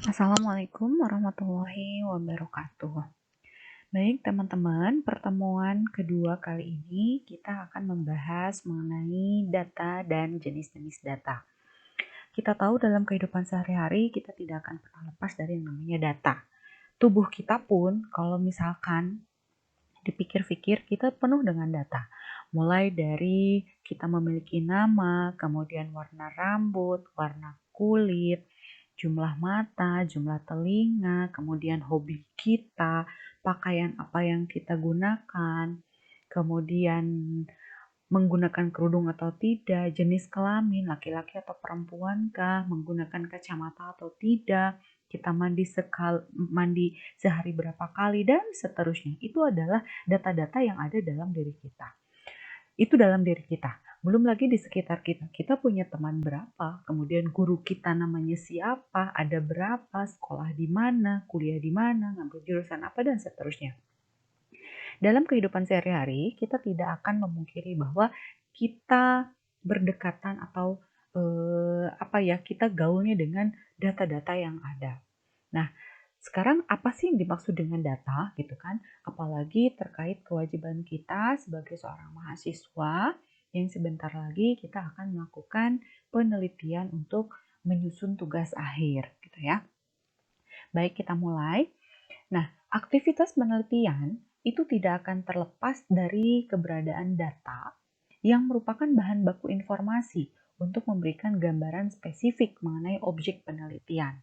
Assalamualaikum warahmatullahi wabarakatuh. Baik teman-teman, pertemuan kedua kali ini kita akan membahas mengenai data dan jenis-jenis data. Kita tahu dalam kehidupan sehari-hari kita tidak akan pernah lepas dari yang namanya data. Tubuh kita pun kalau misalkan dipikir-pikir kita penuh dengan data. Mulai dari kita memiliki nama, kemudian warna rambut, warna kulit, jumlah mata, jumlah telinga, kemudian hobi kita, pakaian apa yang kita gunakan, kemudian menggunakan kerudung atau tidak, jenis kelamin, laki-laki atau perempuan kah, menggunakan kacamata atau tidak, kita mandi sehari berapa kali, dan seterusnya. Itu adalah data-data yang ada dalam diri kita. Itu dalam diri kita. Belum lagi di sekitar kita. Kita punya teman berapa, kemudian guru kita namanya siapa, ada berapa, sekolah di mana, kuliah di mana, ngambil jurusan apa, dan seterusnya. Dalam kehidupan sehari-hari, kita tidak akan memungkiri bahwa kita berdekatan atau kita gaulnya dengan data-data yang ada. Nah, sekarang apa sih yang dimaksud dengan data gitu kan? Apalagi terkait kewajiban kita sebagai seorang mahasiswa yang sebentar lagi kita akan melakukan penelitian untuk menyusun tugas akhir gitu ya. Baik, kita mulai. Nah, aktivitas penelitian itu tidak akan terlepas dari keberadaan data yang merupakan bahan baku informasi untuk memberikan gambaran spesifik mengenai objek penelitian.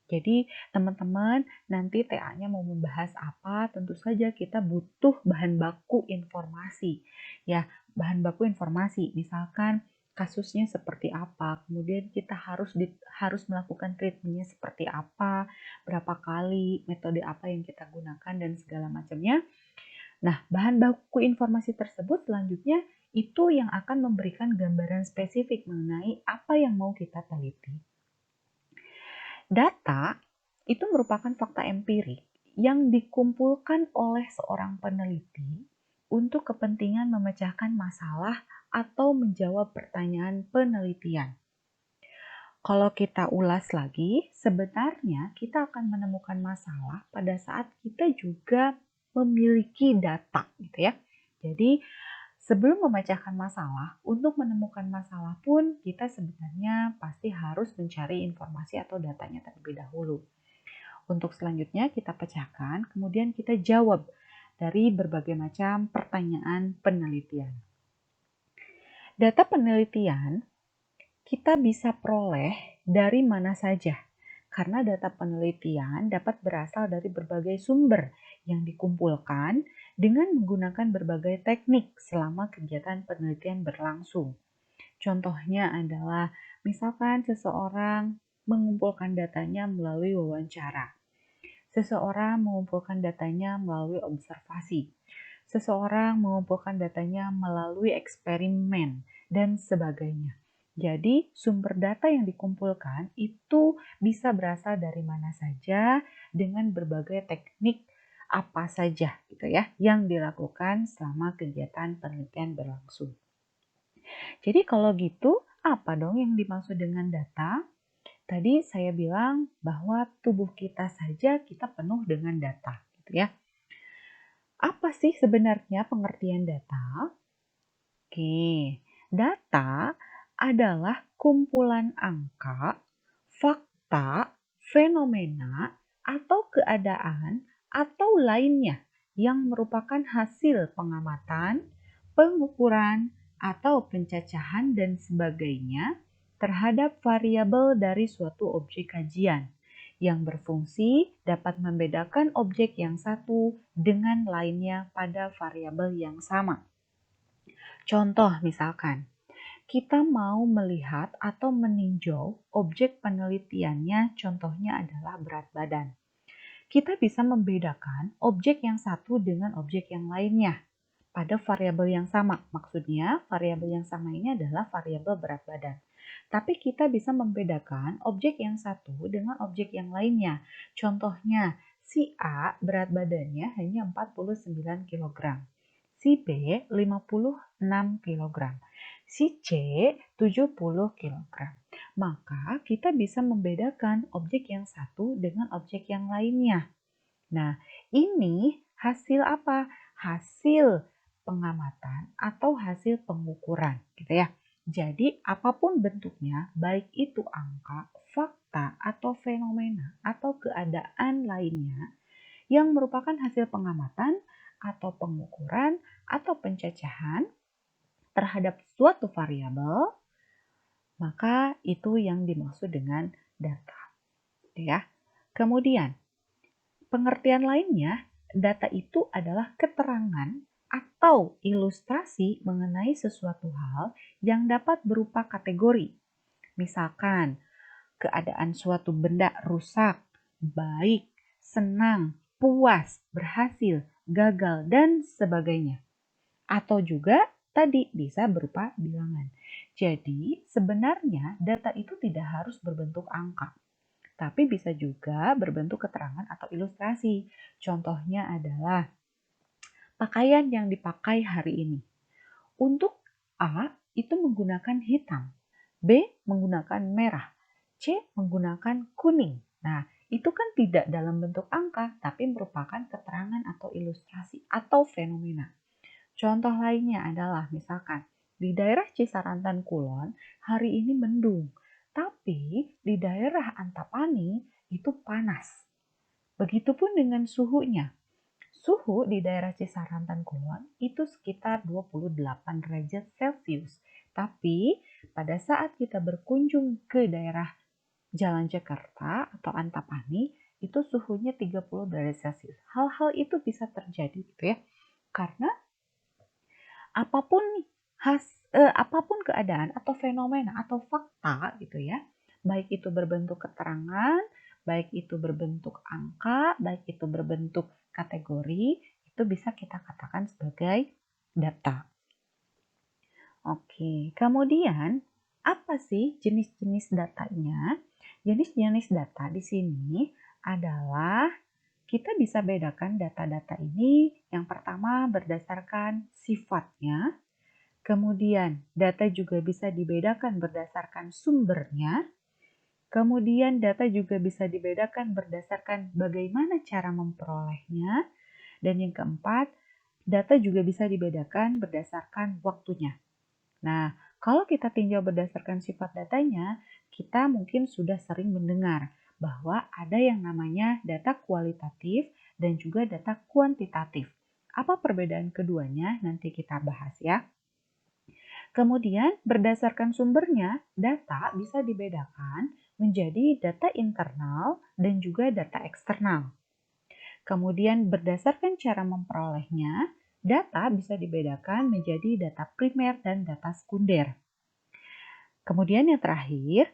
Jadi, teman-teman nanti TA-nya mau membahas apa, tentu saja kita butuh bahan baku informasi. Ya, bahan baku informasi, misalkan kasusnya seperti apa, kemudian kita harus melakukan treatmentnya seperti apa, berapa kali, metode apa yang kita gunakan, dan segala macamnya. Nah, bahan baku informasi tersebut selanjutnya itu yang akan memberikan gambaran spesifik mengenai apa yang mau kita teliti. Data itu merupakan fakta empirik yang dikumpulkan oleh seorang peneliti untuk kepentingan memecahkan masalah atau menjawab pertanyaan penelitian. Kalau kita ulas lagi, sebenarnya kita akan menemukan masalah pada saat kita juga memiliki data, gitu ya. Jadi, sebelum memecahkan masalah, untuk menemukan masalah pun kita sebenarnya pasti harus mencari informasi atau datanya terlebih dahulu. Untuk selanjutnya kita pecahkan, kemudian kita jawab dari berbagai macam pertanyaan penelitian. Data penelitian kita bisa peroleh dari mana saja, karena data penelitian dapat berasal dari berbagai sumber yang dikumpulkan dengan menggunakan berbagai teknik selama kegiatan penelitian berlangsung. Contohnya adalah misalkan seseorang mengumpulkan datanya melalui wawancara. Seseorang mengumpulkan datanya melalui observasi. Seseorang mengumpulkan datanya melalui eksperimen dan sebagainya. Jadi, sumber data yang dikumpulkan itu bisa berasal dari mana saja dengan berbagai teknik apa saja gitu ya yang dilakukan selama kegiatan penelitian berlangsung. Jadi kalau gitu, apa dong yang dimaksud dengan data? Tadi saya bilang bahwa tubuh kita saja kita penuh dengan data, gitu ya. Apa sih sebenarnya pengertian data? Oke, data adalah kumpulan angka, fakta, fenomena, atau keadaan atau lainnya yang merupakan hasil pengamatan, pengukuran, atau pencacahan dan sebagainya terhadap variabel dari suatu objek kajian yang berfungsi dapat membedakan objek yang satu dengan lainnya pada variabel yang sama. Contoh misalkan, kita mau melihat atau meninjau objek penelitiannya, contohnya adalah berat badan. Kita bisa membedakan objek yang satu dengan objek yang lainnya pada variabel yang sama. Maksudnya, variabel yang sama ini adalah variabel berat badan. Tapi kita bisa membedakan objek yang satu dengan objek yang lainnya. Contohnya, si A berat badannya hanya 49 kg. Si B 56 kg. Si C 70 kg. maka kita bisa membedakan objek yang satu dengan objek yang lainnya. Nah, ini hasil apa? Hasil pengamatan atau hasil pengukuran, gitu ya. Jadi, apapun bentuknya, baik itu angka, fakta, atau fenomena, atau keadaan lainnya yang merupakan hasil pengamatan atau pengukuran atau pencacahan terhadap suatu variabel, maka itu yang dimaksud dengan data, ya. Kemudian, pengertian lainnya, data itu adalah keterangan atau ilustrasi mengenai sesuatu hal yang dapat berupa kategori. Misalkan, keadaan suatu benda rusak, baik, senang, puas, berhasil, gagal, dan sebagainya. Atau juga tadi bisa berupa bilangan. Jadi, sebenarnya data itu tidak harus berbentuk angka, tapi bisa juga berbentuk keterangan atau ilustrasi. Contohnya adalah pakaian yang dipakai hari ini. Untuk A itu menggunakan hitam, B menggunakan merah, C menggunakan kuning. Nah, itu kan tidak dalam bentuk angka, tapi merupakan keterangan atau ilustrasi atau fenomena. Contoh lainnya adalah misalkan di daerah Cisarantan Kulon hari ini mendung, tapi di daerah Antapani itu panas. Begitupun dengan suhunya. Suhu di daerah Cisarantan Kulon itu sekitar 28 derajat Celcius. Tapi pada saat kita berkunjung ke daerah Jalan Jakarta atau Antapani, itu suhunya 30 derajat Celcius. Hal-hal itu bisa terjadi gitu ya. Karena apapun apapun keadaan atau fenomena atau fakta gitu ya, baik itu berbentuk keterangan, baik itu berbentuk angka, baik itu berbentuk kategori, itu bisa kita katakan sebagai data. Oke, kemudian apa sih jenis-jenis datanya? Jenis-jenis data di sini adalah kita bisa bedakan data-data ini yang pertama berdasarkan sifatnya, kemudian data juga bisa dibedakan berdasarkan sumbernya, kemudian data juga bisa dibedakan berdasarkan bagaimana cara memperolehnya, dan yang keempat, data juga bisa dibedakan berdasarkan waktunya. Nah, kalau kita tinjau berdasarkan sifat datanya, kita mungkin sudah sering mendengar bahwa ada yang namanya data kualitatif dan juga data kuantitatif. Apa perbedaan keduanya? Nanti kita bahas ya. Kemudian, berdasarkan sumbernya, data bisa dibedakan menjadi data internal dan juga data eksternal. Kemudian, berdasarkan cara memperolehnya, data bisa dibedakan menjadi data primer dan data sekunder. Kemudian yang terakhir,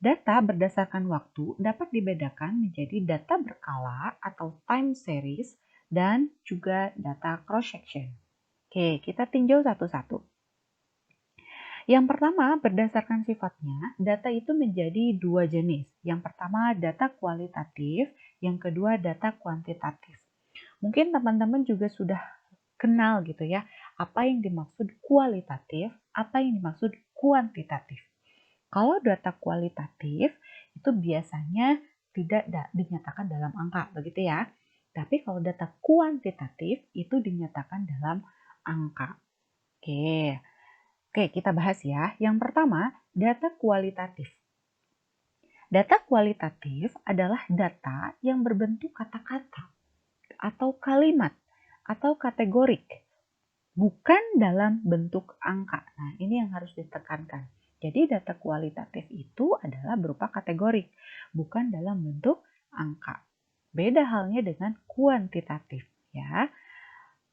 data berdasarkan waktu dapat dibedakan menjadi data berkala atau time series dan juga data cross-section. Oke, kita tinjau satu-satu. Yang pertama, berdasarkan sifatnya, data itu menjadi dua jenis. Yang pertama, data kualitatif, yang kedua, data kuantitatif. Mungkin teman-teman juga sudah kenal gitu ya, apa yang dimaksud kualitatif, apa yang dimaksud kuantitatif. Kalau data kualitatif itu biasanya tidak dinyatakan dalam angka, begitu ya. Tapi kalau data kuantitatif itu dinyatakan dalam angka. Oke, kita bahas ya. Yang pertama, data kualitatif. Data kualitatif adalah data yang berbentuk kata-kata atau kalimat atau kategorik, bukan dalam bentuk angka. Nah, ini yang harus ditekankan. Jadi data kualitatif itu adalah berupa kategorik, bukan dalam bentuk angka. Beda halnya dengan kuantitatif, ya.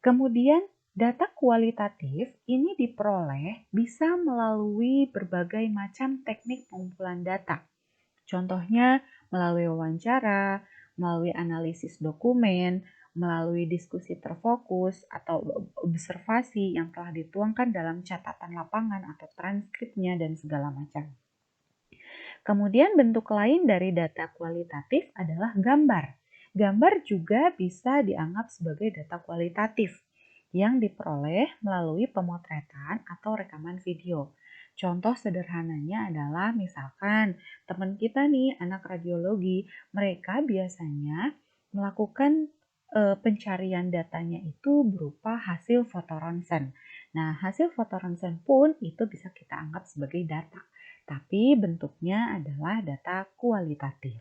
Kemudian data kualitatif ini diperoleh bisa melalui berbagai macam teknik pengumpulan data. Contohnya melalui wawancara, melalui analisis dokumen, melalui diskusi terfokus atau observasi yang telah dituangkan dalam catatan lapangan atau transkripnya dan segala macam. Kemudian bentuk lain dari data kualitatif adalah gambar. Gambar juga bisa dianggap sebagai data kualitatif yang diperoleh melalui pemotretan atau rekaman video. Contoh sederhananya adalah misalkan teman kita nih, anak radiologi, mereka biasanya melakukan pencarian datanya itu berupa hasil foto ronsen. Nah, hasil foto ronsen pun itu bisa kita anggap sebagai data, tapi bentuknya adalah data kualitatif.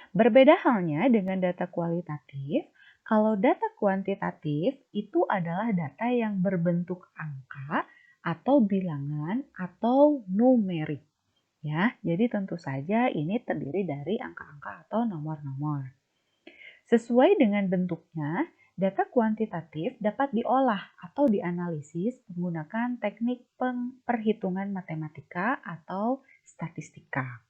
Berbeda halnya dengan data kualitatif, kalau data kuantitatif itu adalah data yang berbentuk angka atau bilangan atau numerik. Ya, jadi tentu saja ini terdiri dari angka-angka atau nomor-nomor. Sesuai dengan bentuknya, data kuantitatif dapat diolah atau dianalisis menggunakan teknik perhitungan matematika atau statistika.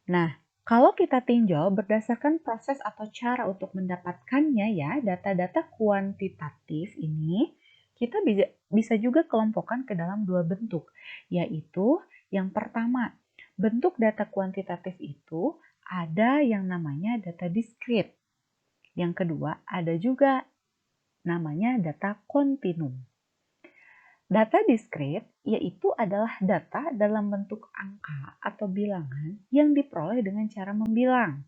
Nah, kalau kita tinjau berdasarkan proses atau cara untuk mendapatkannya ya, data-data kuantitatif ini, kita bisa juga kelompokkan ke dalam dua bentuk, yaitu yang pertama, bentuk data kuantitatif itu ada yang namanya data diskrit. Yang kedua, ada juga namanya data kontinum. Data diskrit yaitu adalah data dalam bentuk angka atau bilangan yang diperoleh dengan cara membilang.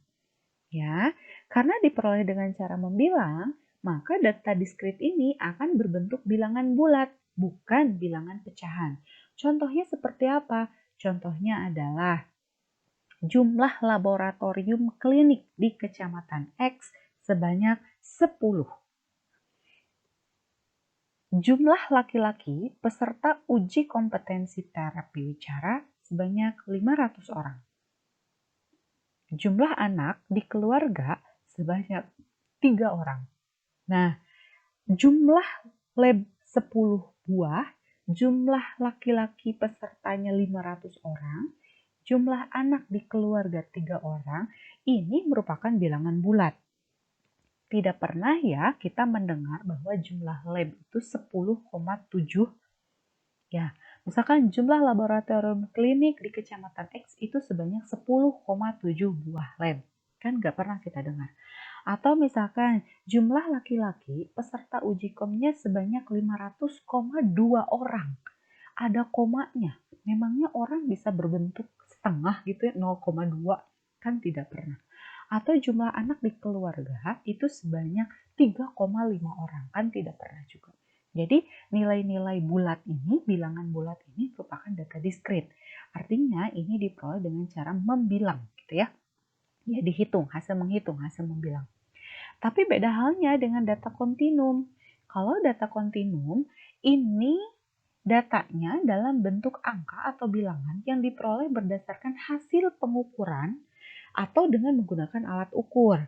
Ya, karena diperoleh dengan cara membilang, maka data diskrit ini akan berbentuk bilangan bulat, bukan bilangan pecahan. Contohnya seperti apa? Contohnya adalah jumlah laboratorium klinik di Kecamatan X sebanyak 10. Jumlah laki-laki peserta uji kompetensi terapi wicara sebanyak 500 orang. Jumlah anak di keluarga sebanyak 3 orang. Nah, jumlah lab 10 buah, jumlah laki-laki pesertanya 500 orang, jumlah anak di keluarga 3 orang, ini merupakan bilangan bulat. Tidak pernah ya kita mendengar bahwa jumlah lab itu 10,7. Ya, misalkan jumlah laboratorium klinik di Kecamatan X itu sebanyak 10,7 buah lab. Kan nggak pernah kita dengar. Atau misalkan jumlah laki-laki peserta uji komnya sebanyak 500,2 orang. Ada komanya. Memangnya orang bisa berbentuk setengah gitu ya, 0,2? Kan tidak pernah. Atau jumlah anak di keluarga itu sebanyak 3,5 orang. Kan tidak pernah juga. Jadi nilai-nilai bulat ini, bilangan bulat ini merupakan data diskrit. Artinya ini diperoleh dengan cara membilang gitu ya. Ya dihitung, hasil membilang. Tapi beda halnya dengan data kontinum. Kalau data kontinum ini datanya dalam bentuk angka atau bilangan yang diperoleh berdasarkan hasil pengukuran atau dengan menggunakan alat ukur.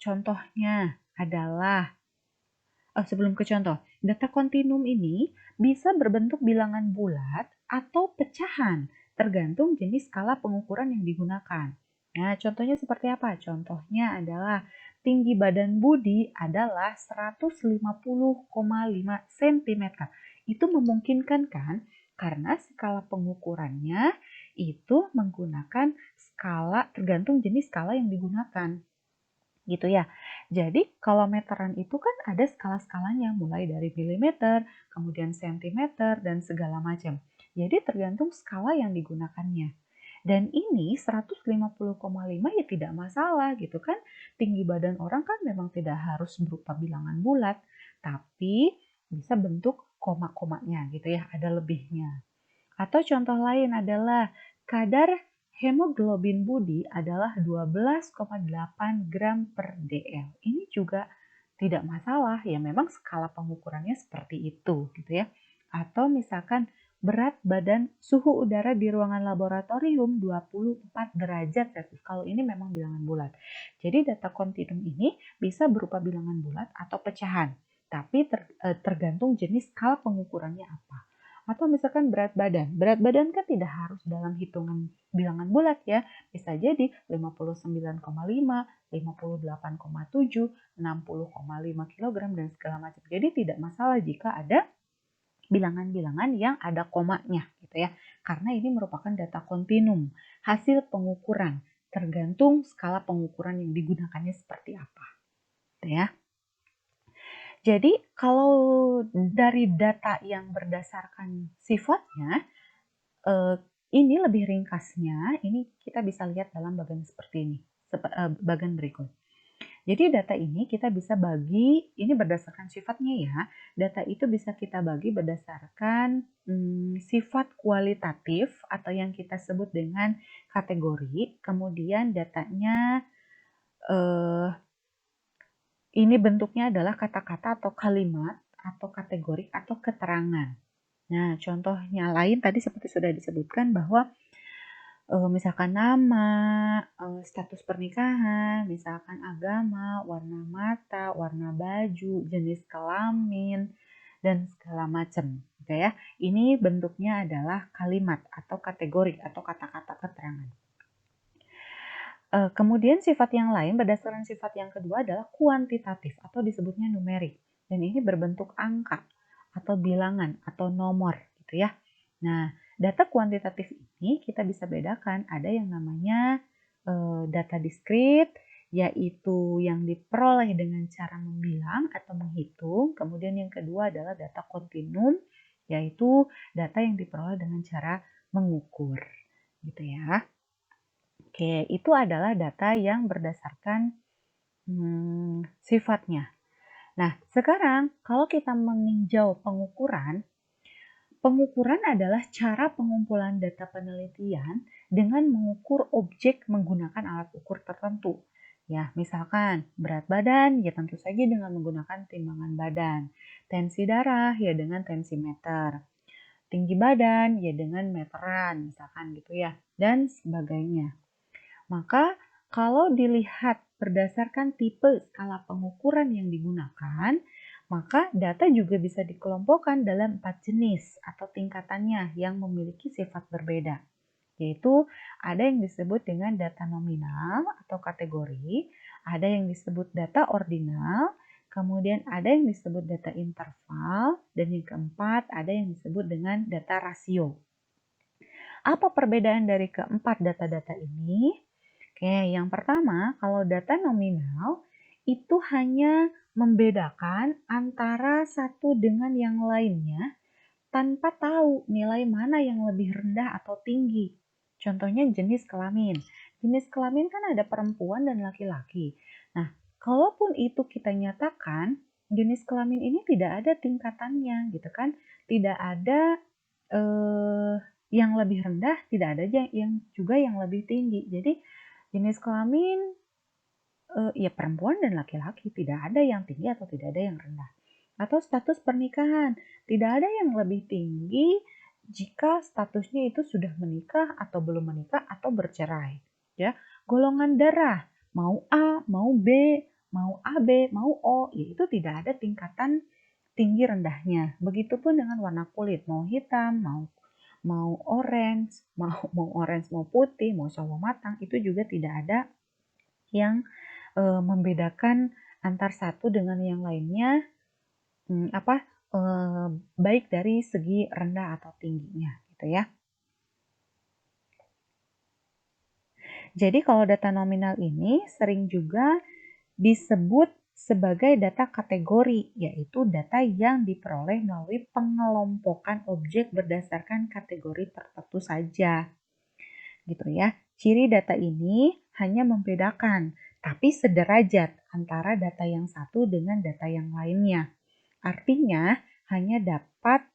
Contohnya adalah, sebelum ke contoh, data kontinum ini bisa berbentuk bilangan bulat atau pecahan, tergantung jenis skala pengukuran yang digunakan. Nah, contohnya seperti apa? Contohnya adalah tinggi badan Budi adalah 150,5 cm. Itu memungkinkan kan? Karena skala pengukurannya itu menggunakan skala tergantung jenis skala yang digunakan. Gitu ya. Jadi kalau meteran itu kan ada skala-skalanya mulai dari milimeter, kemudian sentimeter dan segala macam. Jadi tergantung skala yang digunakannya. Dan ini 150,5 ya tidak masalah gitu kan. Tinggi badan orang kan memang tidak harus berupa bilangan bulat, tapi bisa bentuk koma-komanya gitu ya, ada lebihnya. Atau contoh lain adalah kadar hemoglobin Budi adalah 12,8 gram per dl. Ini juga tidak masalah, ya memang skala pengukurannya seperti itu gitu ya. Atau misalkan berat badan suhu udara di ruangan laboratorium 24 derajat Celcius. Kalau ini memang bilangan bulat. Jadi data kontinum ini bisa berupa bilangan bulat atau pecahan, tapi tergantung jenis skala pengukurannya apa. Atau misalkan berat badan. Berat badan kan tidak harus dalam hitungan bilangan bulat ya. Bisa jadi 59,5, 58,7, 60,5 kg dan segala macam. Jadi tidak masalah jika ada bilangan-bilangan yang ada komanya gitu ya. Karena ini merupakan data kontinum, hasil pengukuran, tergantung skala pengukuran yang digunakannya seperti apa. Gitu ya. Jadi kalau dari data yang berdasarkan sifatnya, eh, ini lebih ringkasnya, ini kita bisa lihat dalam bagian seperti ini, bagian berikut. Jadi data ini kita bisa bagi, ini berdasarkan sifatnya ya, data itu bisa kita bagi berdasarkan sifat kualitatif atau yang kita sebut dengan kategori, kemudian datanya ini bentuknya adalah kata-kata atau kalimat atau kategori atau keterangan. Nah, contohnya lain tadi seperti sudah disebutkan bahwa misalkan nama, status pernikahan, misalkan agama, warna mata, warna baju, jenis kelamin, dan segala macam, gitu ya. Ini bentuknya adalah kalimat atau kategori atau kata-kata keterangan. Kemudian sifat yang lain berdasarkan sifat yang kedua adalah kuantitatif atau disebutnya numerik. Dan ini berbentuk angka atau bilangan atau nomor gitu ya. Nah, data kuantitatif ini kita bisa bedakan ada yang namanya data diskrit, yaitu yang diperoleh dengan cara membilang atau menghitung. Kemudian yang kedua adalah data kontinum, yaitu data yang diperoleh dengan cara mengukur gitu ya. Oke, itu adalah data yang berdasarkan sifatnya. Nah, sekarang kalau kita meninjau pengukuran, pengukuran adalah cara pengumpulan data penelitian dengan mengukur objek menggunakan alat ukur tertentu. Ya, misalkan berat badan, ya tentu saja dengan menggunakan timbangan badan. Tensi darah, ya dengan tensimeter. Tinggi badan, ya dengan meteran, misalkan gitu ya. Dan sebagainya. Maka kalau dilihat berdasarkan tipe skala pengukuran yang digunakan, maka data juga bisa dikelompokkan dalam 4 jenis atau tingkatannya yang memiliki sifat berbeda. Yaitu ada yang disebut dengan data nominal atau kategori, ada yang disebut data ordinal, kemudian ada yang disebut data interval, dan yang keempat ada yang disebut dengan data rasio. Apa perbedaan dari keempat data-data ini? Oke, yang pertama, kalau data nominal itu hanya membedakan antara satu dengan yang lainnya tanpa tahu nilai mana yang lebih rendah atau tinggi. Contohnya jenis kelamin. Jenis kelamin kan ada perempuan dan laki-laki. Nah, kalaupun itu kita nyatakan jenis kelamin ini tidak ada tingkatannya gitu kan. Tidak ada yang lebih rendah, tidak ada yang juga yang lebih tinggi. Jadi jenis kelamin ya perempuan dan laki-laki, tidak ada yang tinggi atau tidak ada yang rendah. Atau status pernikahan, tidak ada yang lebih tinggi jika statusnya itu sudah menikah atau belum menikah atau bercerai. Ya, golongan darah mau A, mau B, mau AB, mau O, yaitu tidak ada tingkatan tinggi rendahnya. Begitupun dengan warna kulit, mau hitam, mau orange, mau orange, mau putih, mau sawo matang, itu juga tidak ada yang membedakan antar satu dengan yang lainnya baik dari segi rendah atau tingginya gitu ya. Jadi kalau data nominal ini sering juga disebut sebagai data kategori, yaitu data yang diperoleh melalui pengelompokan objek berdasarkan kategori tertentu saja. Gitu ya. Ciri data ini hanya membedakan, tapi sederajat antara data yang satu dengan data yang lainnya. Artinya hanya dapat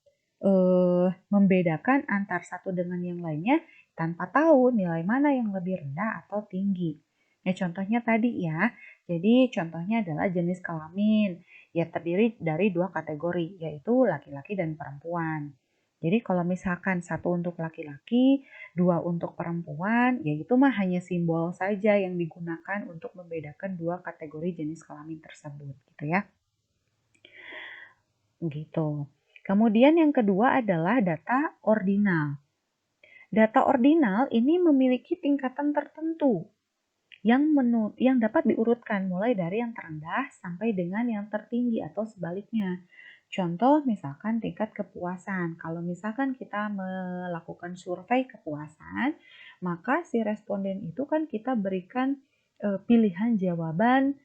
membedakan antar satu dengan yang lainnya tanpa tahu nilai mana yang lebih rendah atau tinggi. Nah, contohnya tadi ya. Jadi contohnya adalah jenis kelamin. Ya terdiri dari dua kategori, yaitu laki-laki dan perempuan. Jadi kalau misalkan satu untuk laki-laki, dua untuk perempuan, ya itu mah hanya simbol saja yang digunakan untuk membedakan dua kategori jenis kelamin tersebut, gitu ya. Gitu. Kemudian yang kedua adalah data ordinal. Data ordinal ini memiliki tingkatan tertentu yang dapat diurutkan mulai dari yang terendah sampai dengan yang tertinggi atau sebaliknya. Contoh misalkan tingkat kepuasan. Kalau misalkan kita melakukan survei kepuasan, maka si responden itu kan kita berikan pilihan jawaban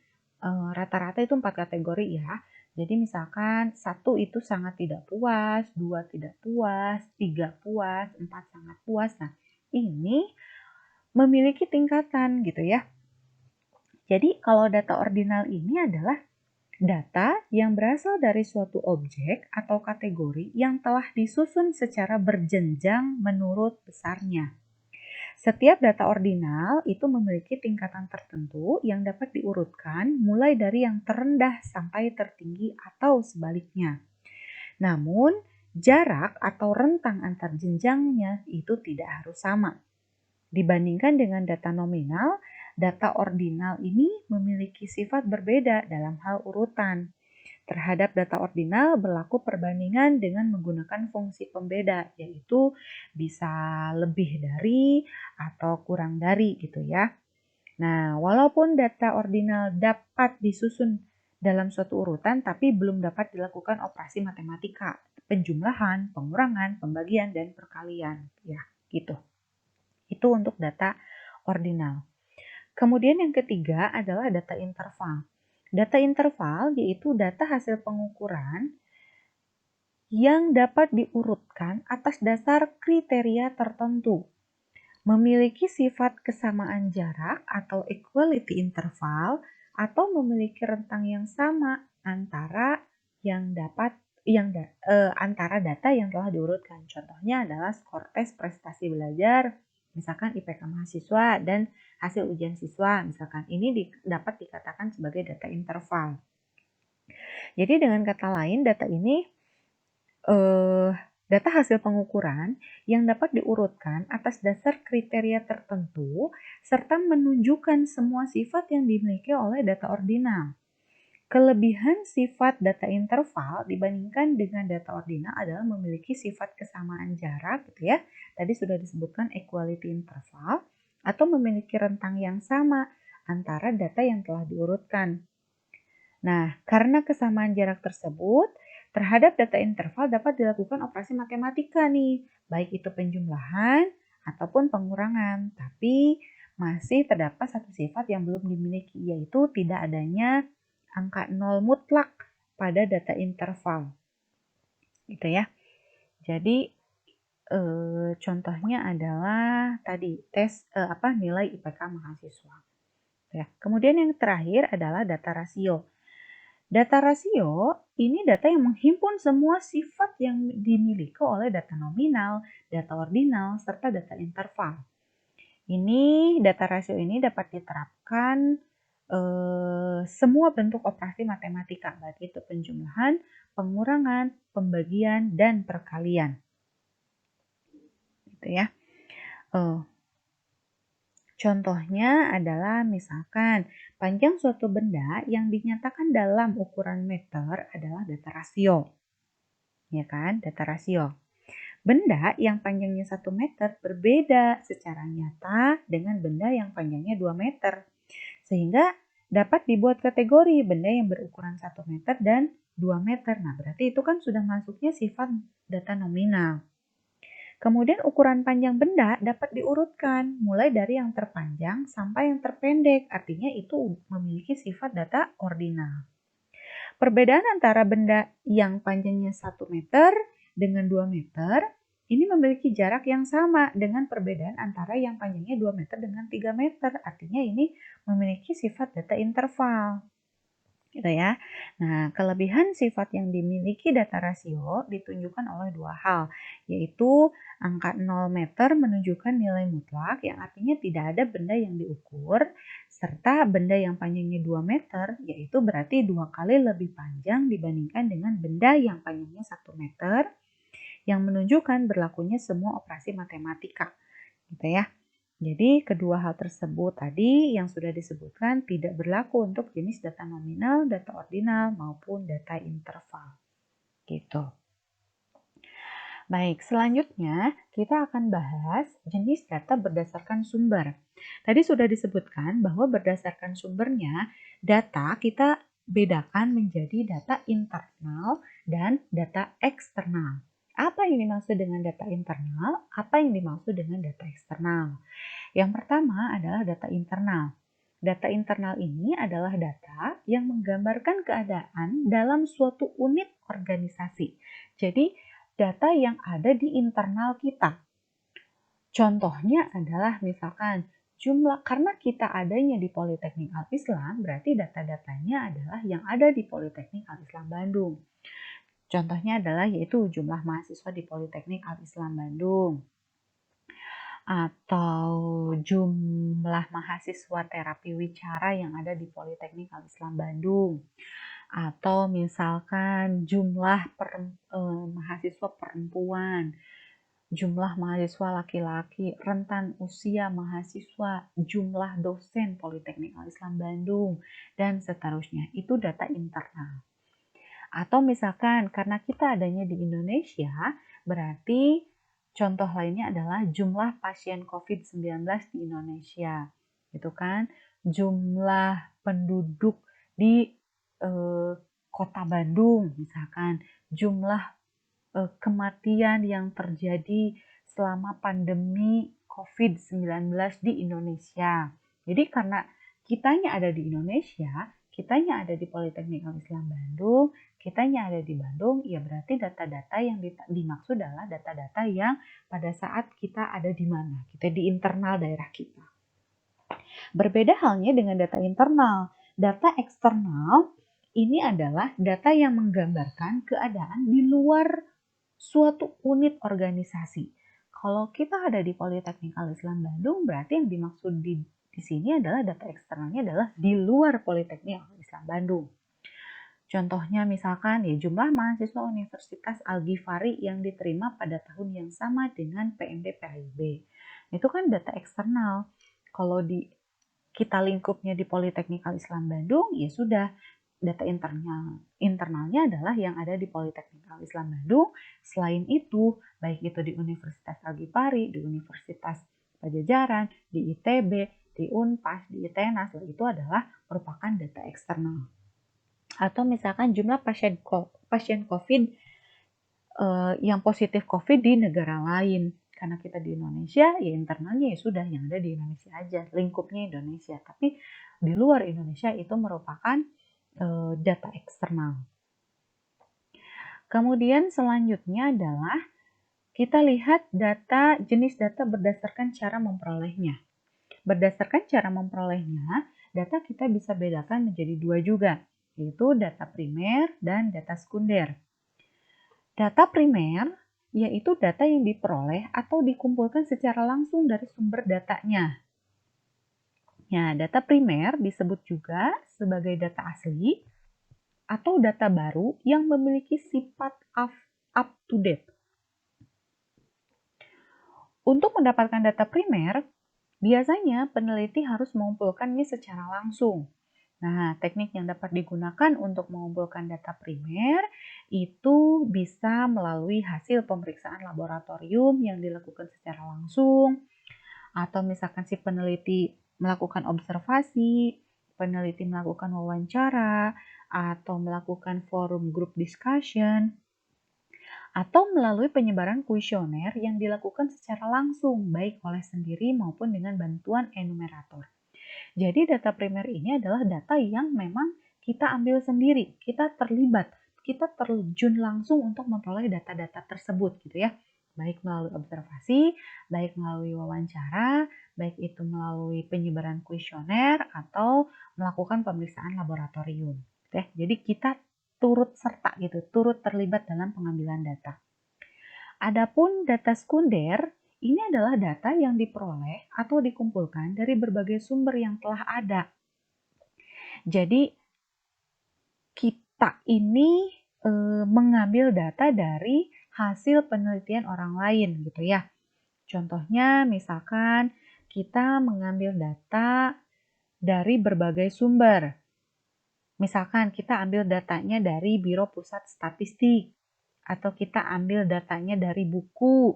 rata-rata itu 4 kategori ya. Jadi misalkan 1 itu sangat tidak puas, 2 tidak puas, 3 puas, 4 sangat puas. Nah, ini memiliki tingkatan gitu ya. Jadi kalau data ordinal ini adalah data yang berasal dari suatu objek atau kategori yang telah disusun secara berjenjang menurut besarnya. Setiap data ordinal itu memiliki tingkatan tertentu yang dapat diurutkan mulai dari yang terendah sampai tertinggi atau sebaliknya. Namun, jarak atau rentang antar jenjangnya itu tidak harus sama. Dibandingkan dengan data nominal, data ordinal ini memiliki sifat berbeda dalam hal urutan. Terhadap data ordinal berlaku perbandingan dengan menggunakan fungsi pembeda, yaitu bisa lebih dari atau kurang dari gitu ya. Nah, walaupun data ordinal dapat disusun dalam suatu urutan, tapi belum dapat dilakukan operasi matematika, penjumlahan, pengurangan, pembagian, dan perkalian. Ya, gitu. Itu untuk data ordinal. Kemudian yang ketiga adalah data interval. Data interval yaitu data hasil pengukuran yang dapat diurutkan atas dasar kriteria tertentu. Memiliki sifat kesamaan jarak atau equality interval atau memiliki rentang yang sama antara antara data yang telah diurutkan. Contohnya adalah skor tes prestasi belajar, misalkan IPK mahasiswa dan hasil ujian siswa, misalkan ini dapat dikatakan sebagai data interval. Jadi dengan kata lain data ini data hasil pengukuran yang dapat diurutkan atas dasar kriteria tertentu serta menunjukkan semua sifat yang dimiliki oleh data ordinal. Kelebihan sifat data interval dibandingkan dengan data ordinal adalah memiliki sifat kesamaan jarak gitu ya. Tadi sudah disebutkan equality interval atau memiliki rentang yang sama antara data yang telah diurutkan. Nah, karena kesamaan jarak tersebut, terhadap data interval dapat dilakukan operasi matematika nih, baik itu penjumlahan ataupun pengurangan. Tapi masih terdapat satu sifat yang belum dimiliki, yaitu tidak adanya angka 0 mutlak pada data interval. Gitu ya. Jadi contohnya adalah tadi tes nilai IPK mahasiswa. Ya. Kemudian yang terakhir adalah data rasio. Data rasio ini data yang menghimpun semua sifat yang dimiliki oleh data nominal, data ordinal, serta data interval. Ini data rasio ini dapat diterapkan semua bentuk operasi matematika, baik itu penjumlahan, pengurangan, pembagian, dan perkalian. Gitu ya. Contohnya adalah misalkan panjang suatu benda yang dinyatakan dalam ukuran meter adalah data rasio. Ya kan, data rasio. Benda yang panjangnya 1 meter berbeda secara nyata dengan benda yang panjangnya 2 meter. Sehingga dapat dibuat kategori benda yang berukuran 1 meter dan 2 meter. Nah, berarti itu kan sudah masuknya sifat data nominal. Kemudian ukuran panjang benda dapat diurutkan mulai dari yang terpanjang sampai yang terpendek, artinya itu memiliki sifat data ordinal. Perbedaan antara benda yang panjangnya 1 meter dengan 2 meter ini memiliki jarak yang sama dengan perbedaan antara yang panjangnya 2 meter dengan 3 meter, artinya ini memiliki sifat data interval. Gitu ya. Nah, kelebihan sifat yang dimiliki data rasio ditunjukkan oleh dua hal, yaitu angka 0 meter menunjukkan nilai mutlak yang artinya tidak ada benda yang diukur, serta benda yang panjangnya 2 meter, yaitu berarti 2 kali lebih panjang dibandingkan dengan benda yang panjangnya 1 meter, yang menunjukkan berlakunya semua operasi matematika. Gitu ya. Jadi kedua hal tersebut tadi yang sudah disebutkan tidak berlaku untuk jenis data nominal, data ordinal, maupun data interval. Gitu. Baik, selanjutnya kita akan bahas jenis data berdasarkan sumber. Tadi sudah disebutkan bahwa berdasarkan sumbernya, data kita bedakan menjadi data internal dan data eksternal. Apa yang dimaksud dengan data internal? Apa yang dimaksud dengan data eksternal? Yang pertama adalah data internal. Data internal ini adalah data yang menggambarkan keadaan dalam suatu unit organisasi. Jadi, data yang ada di internal kita. Contohnya adalah misalkan jumlah, karena kita adanya di Politeknik Al-Islam, berarti data-datanya adalah yang ada di Politeknik Al-Islam Bandung. Contohnya adalah yaitu jumlah mahasiswa di Politeknik Al-Islam Bandung, atau jumlah mahasiswa terapi wicara yang ada di Politeknik Al-Islam Bandung, atau misalkan jumlah mahasiswa perempuan, jumlah mahasiswa laki-laki, rentan usia mahasiswa, jumlah dosen Politeknik Al-Islam Bandung, dan seterusnya. Itu data internal. Atau misalkan karena kita adanya di Indonesia, berarti contoh lainnya adalah jumlah pasien COVID-19 di Indonesia. Gitu kan? Jumlah penduduk di Kota Bandung misalkan, jumlah kematian yang terjadi selama pandemi COVID-19 di Indonesia. Jadi karena kitanya ada di Indonesia, kitanya ada di Politeknik Al-Islam Bandung, kitanya ada di Bandung, ya berarti data-data yang dimaksud adalah data-data yang pada saat kita ada di mana, kita di internal daerah kita. Berbeda halnya dengan data internal. Data eksternal ini adalah data yang menggambarkan keadaan di luar suatu unit organisasi. Kalau kita ada di Politeknik Al-Islam Bandung, berarti yang dimaksud di sini adalah data eksternalnya adalah di luar Politeknik Al-Islam Bandung. Contohnya misalkan ya jumlah mahasiswa Universitas Al-Ghifari yang diterima pada tahun yang sama dengan PMD PAIB. Itu kan data eksternal. Kalau kita lingkupnya di Politeknik Al-Islam Bandung, ya sudah, data internalnya adalah yang ada di Politeknik Al-Islam Bandung. Selain itu, baik itu di Universitas Al-Ghifari, di Universitas Pajajaran, di ITB, di Unpas, di ITENAS, itu adalah merupakan data eksternal. Atau misalkan jumlah pasien COVID yang positif COVID di negara lain. Karena kita di Indonesia, ya internalnya ya sudah yang ada di Indonesia aja, lingkupnya Indonesia. Tapi di luar Indonesia itu merupakan data eksternal. Kemudian selanjutnya adalah kita lihat data, jenis data berdasarkan cara memperolehnya. Berdasarkan cara memperolehnya, data kita bisa bedakan menjadi dua juga, yaitu data primer dan data sekunder. Data primer yaitu data yang diperoleh atau dikumpulkan secara langsung dari sumber datanya. Nah, data primer disebut juga sebagai data asli atau data baru yang memiliki sifat up to date. Untuk mendapatkan data primer, biasanya peneliti harus mengumpulkannya secara langsung. Nah, teknik yang dapat digunakan untuk mengumpulkan data primer itu bisa melalui hasil pemeriksaan laboratorium yang dilakukan secara langsung, atau misalkan si peneliti melakukan observasi, peneliti melakukan wawancara, atau melakukan forum group discussion, atau melalui penyebaran kuesioner yang dilakukan secara langsung, baik oleh sendiri maupun dengan bantuan enumerator. Jadi data primer ini adalah data yang memang kita ambil sendiri, kita terlibat, kita terjun langsung untuk memperoleh data-data tersebut gitu ya. Baik melalui observasi, baik melalui wawancara, baik itu melalui penyebaran kuesioner atau melakukan pemeriksaan laboratorium. Ya, jadi kita turut serta gitu, turut terlibat dalam pengambilan data. Adapun data sekunder ini adalah data yang diperoleh atau dikumpulkan dari berbagai sumber yang telah ada. Jadi kita ini mengambil data dari hasil penelitian orang lain gitu ya. Contohnya misalkan kita mengambil data dari berbagai sumber. Misalkan kita ambil datanya dari Biro Pusat Statistik, atau kita ambil datanya dari buku,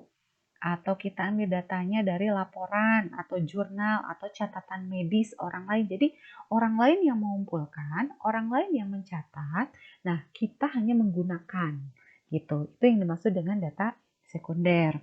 atau kita ambil datanya dari laporan atau jurnal atau catatan medis orang lain. Jadi orang lain yang mengumpulkan, orang lain yang mencatat, nah kita hanya menggunakan gitu. Itu yang dimaksud dengan data sekunder.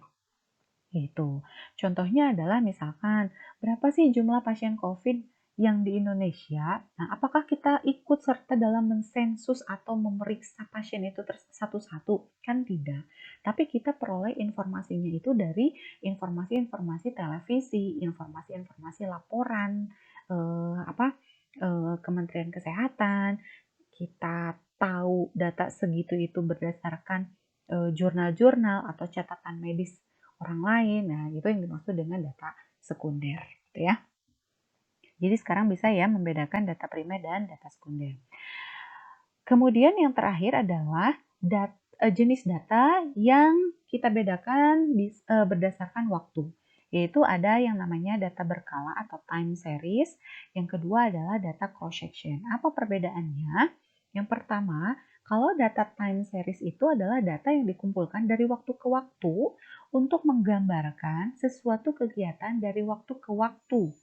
Gitu. Contohnya adalah misalkan berapa sih jumlah pasien COVID yang di Indonesia, nah apakah kita ikut serta dalam mensensus atau memeriksa pasien itu satu-satu? Kan tidak. Tapi kita peroleh informasinya itu dari informasi-informasi televisi, informasi-informasi laporan, Kementerian Kesehatan. Kita tahu data segitu itu berdasarkan jurnal-jurnal atau catatan medis orang lain. Nah, itu yang dimaksud dengan data sekunder, gitu ya. Jadi sekarang bisa ya membedakan data primer dan data sekunder. Kemudian yang terakhir adalah jenis data yang kita bedakan berdasarkan waktu. Yaitu ada yang namanya data berkala atau time series. Yang kedua adalah data cross-section. Apa perbedaannya? Yang pertama, kalau data time series itu adalah data yang dikumpulkan dari waktu ke waktu untuk menggambarkan sesuatu kegiatan dari waktu ke waktu.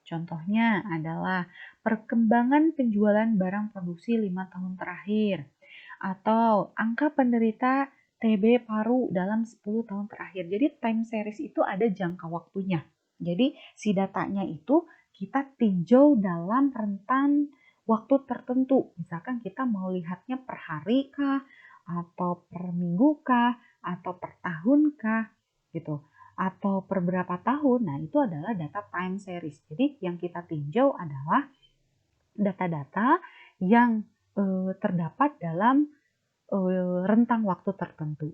Contohnya adalah perkembangan penjualan barang produksi 5 tahun terakhir atau angka penderita TB paru dalam 10 tahun terakhir. Jadi time series itu ada jangka waktunya. Jadi si datanya itu kita tinjau dalam rentan waktu tertentu. Misalkan kita mau lihatnya per hari kah, atau per minggu kah, atau per tahun kah, gitu atau per berapa tahun. Nah, itu adalah data time series. Jadi yang kita tinjau adalah data-data yang terdapat dalam rentang waktu tertentu.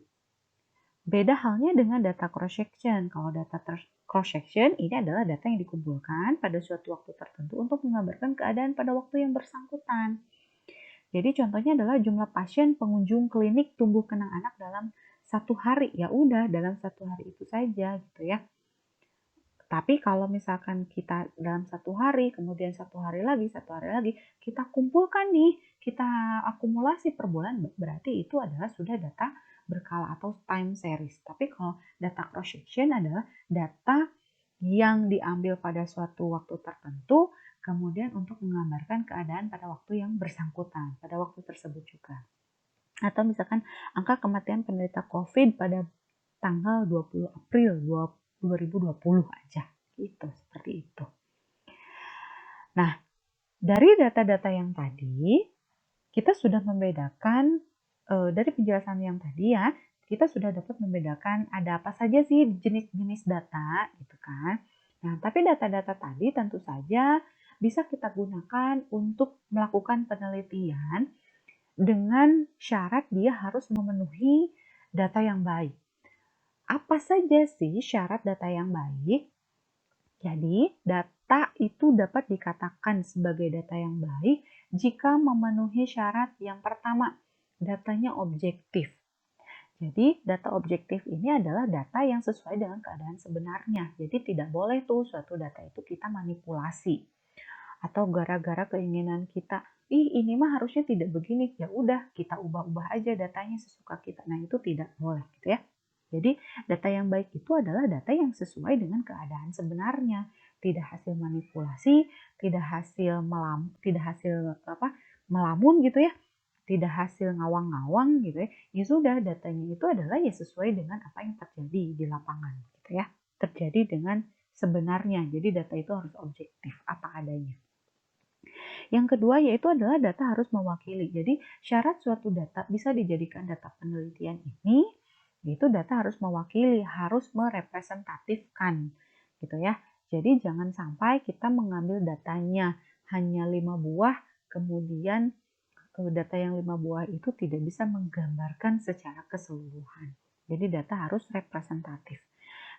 Beda halnya dengan data cross-section. Kalau data cross-section ini adalah data yang dikumpulkan pada suatu waktu tertentu untuk menggambarkan keadaan pada waktu yang bersangkutan. Jadi contohnya adalah jumlah pasien pengunjung klinik tumbuh kembang anak dalam satu hari. Ya udah dalam satu hari itu saja gitu ya. Tapi kalau misalkan kita dalam satu hari, kemudian satu hari lagi, kita kumpulkan nih, kita akumulasi per bulan, berarti itu adalah sudah data berkala atau time series. Tapi kalau data cross-section adalah data yang diambil pada suatu waktu tertentu, kemudian untuk menggambarkan keadaan pada waktu yang bersangkutan, pada waktu tersebut juga. Atau misalkan angka kematian penderita COVID pada tanggal 20 April 2020 aja. Itu seperti itu. Nah, dari data-data yang tadi, kita sudah membedakan dari penjelasan yang tadi ya, kita sudah dapat membedakan ada apa saja sih jenis-jenis data gitu kan. Nah, tapi data-data tadi tentu saja bisa kita gunakan untuk melakukan penelitian dengan syarat dia harus memenuhi data yang baik. Apa saja sih syarat data yang baik? Jadi, data itu dapat dikatakan sebagai data yang baik jika memenuhi syarat yang pertama, datanya objektif. Jadi, data objektif ini adalah data yang sesuai dengan keadaan sebenarnya. Jadi, tidak boleh tuh suatu data itu kita manipulasi. Atau gara-gara keinginan kita, ini mah harusnya tidak begini, ya udah kita ubah-ubah aja datanya sesuka kita. Nah, itu tidak boleh gitu ya. Jadi data yang baik itu adalah data yang sesuai dengan keadaan sebenarnya, tidak hasil manipulasi, tidak hasil melamun gitu ya, tidak hasil ngawang-ngawang gitu ya. Ya sudah datanya itu adalah ya sesuai dengan apa yang terjadi di lapangan gitu ya. Terjadi dengan sebenarnya. Jadi data itu harus objektif apa adanya. Yang kedua yaitu adalah data harus mewakili. Jadi syarat suatu data bisa dijadikan data penelitian ini yaitu data harus mewakili, harus merepresentatifkan gitu ya. Jadi jangan sampai kita mengambil datanya hanya 5 buah, kemudian data yang 5 buah itu tidak bisa menggambarkan secara keseluruhan. Jadi data harus representatif.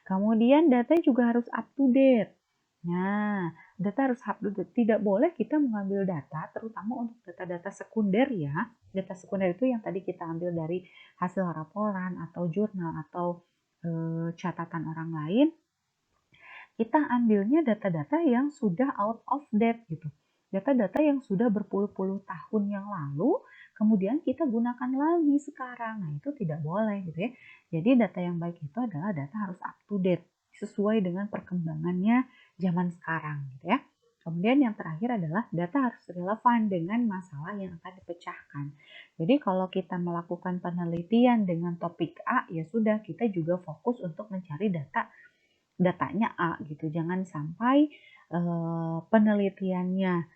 Kemudian data juga harus up to date. Nah, data harus up to date. Tidak boleh kita mengambil data, terutama untuk data-data sekunder ya. Data sekunder itu yang tadi kita ambil dari hasil laporan atau jurnal atau catatan orang lain. Kita ambilnya data-data yang sudah out of date gitu. Data-data yang sudah berpuluh-puluh tahun yang lalu, kemudian kita gunakan lagi sekarang. Nah, itu tidak boleh gitu ya. Jadi data yang baik itu adalah data harus up to date, sesuai dengan perkembangannya zaman sekarang gitu ya. Kemudian yang terakhir adalah data harus relevan dengan masalah yang akan dipecahkan. Jadi kalau kita melakukan penelitian dengan topik A, ya sudah kita juga fokus untuk mencari data datanya A gitu. Jangan sampai penelitiannya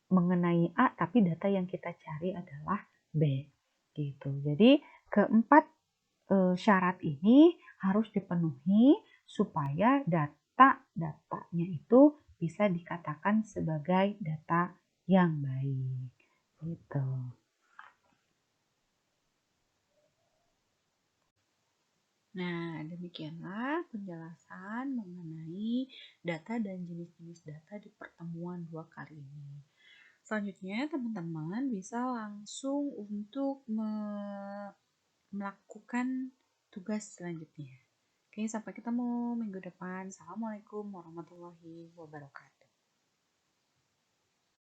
mengenai A tapi data yang kita cari adalah B gitu. Jadi keempat syarat ini harus dipenuhi supaya datanya itu bisa dikatakan sebagai data yang baik gitu. Nah, demikianlah penjelasan mengenai data dan jenis-jenis data di pertemuan 2 kali ini. Selanjutnya, teman-teman bisa langsung untuk melakukan tugas selanjutnya. Oke, sampai ketemu minggu depan. Assalamualaikum warahmatullahi wabarakatuh.